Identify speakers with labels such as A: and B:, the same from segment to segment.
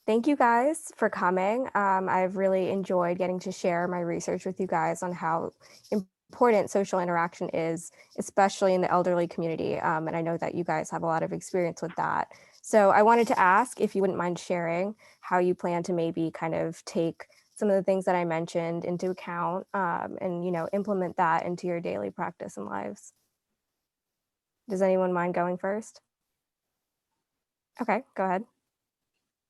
A: Thank you guys for coming. I've really enjoyed getting to share my research with you guys on how important social interaction is, especially in the elderly community. And I know that you guys have a lot of experience with that. So I wanted to ask if you wouldn't mind sharing how you plan to maybe kind of take some of the things that I mentioned into account and, implement that into your daily practice and lives. Does anyone mind going first? Okay, go ahead.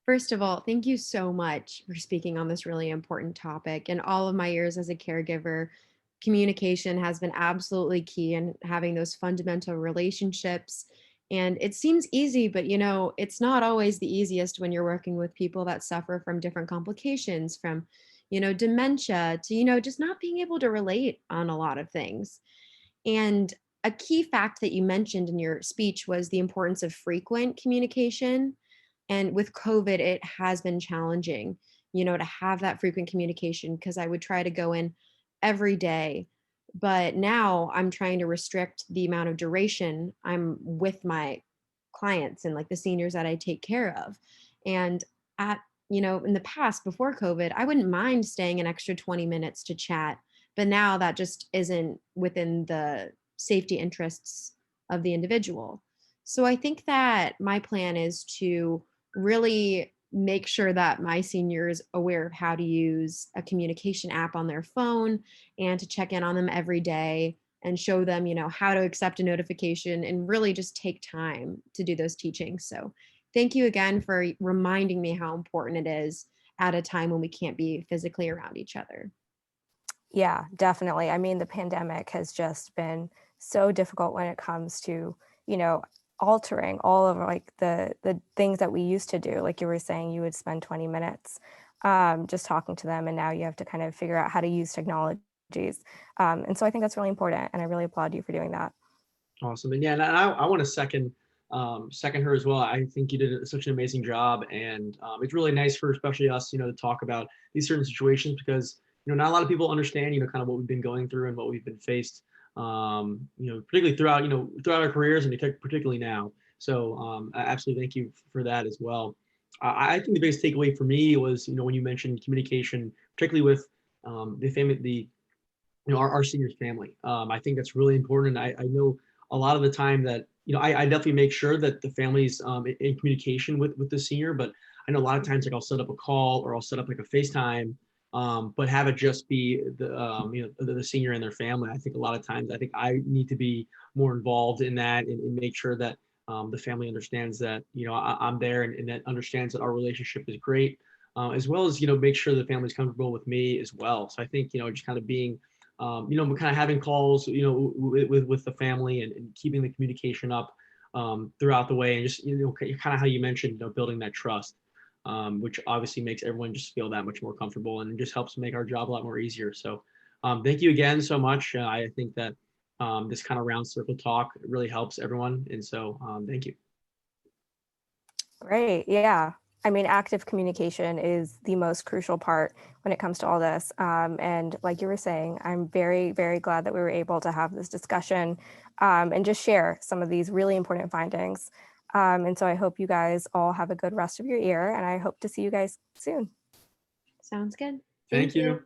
B: First of all, thank you so much for speaking on this really important topic. In all of my years as a caregiver, communication has been absolutely key in having those fundamental relationships. And it seems easy, but it's not always the easiest when you're working with people that suffer from different complications, from, dementia to, just not being able to relate on a lot of things. And a key fact that you mentioned in your speech was the importance of frequent communication. And with COVID, it has been challenging, to have that frequent communication because I would try to go in every day. But now I'm trying to restrict the amount of duration I'm with my clients and like the seniors that I take care of. And at, in the past before COVID, I wouldn't mind staying an extra 20 minutes to chat. But now that just isn't within the safety interests of the individual. So I think that my plan is to really make sure that my senior is aware of how to use a communication app on their phone and to check in on them every day and show them, how to accept a notification and really just take time to do those teachings. So thank you again for reminding me how important it is at a time when we can't be physically around each other.
A: Yeah, definitely. I mean, the pandemic has just been so difficult when it comes to, you know, altering all of like the things that we used to do. Like you were saying, you would spend 20 minutes just talking to them, and now you have to kind of figure out how to use technologies. And so I think that's really important, and I really applaud you for doing that.
C: Awesome. And yeah, and I want to second her as well. I think you did such an amazing job, and it's really nice for especially us, to talk about these certain situations because not a lot of people understand, kind of what we've been going through and what we've been faced, particularly throughout throughout our careers and particularly now. So I absolutely thank you for that as well. I think the biggest takeaway for me was when you mentioned communication, particularly with the family, the our seniors family. I think that's really important. I know a lot of the time that I definitely make sure that the family's in communication with the senior, but I know a lot of times like I'll set up a call or I'll set up like a FaceTime, but have it just be the senior and their family. I think a lot of times I think I need to be more involved in that and make sure that the family understands that I'm there and that understands that our relationship is great, as well as make sure the family's comfortable with me as well. So I think just kind of being kind of having calls, with the family and keeping the communication up throughout the way, and just kind of how you mentioned, building that trust, which obviously makes everyone just feel that much more comfortable, and it just helps make our job a lot more easier. So, thank you again so much. I think that this kind of round circle talk really helps everyone, and so thank you.
A: Great. Yeah. I mean, active communication is the most crucial part when it comes to all this. And like you were saying, I'm very, very glad that we were able to have this discussion and just share some of these really important findings. And so I hope you guys all have a good rest of your year, and I hope to see you guys soon.
B: Sounds good.
C: Thank
B: Thank you.
C: you.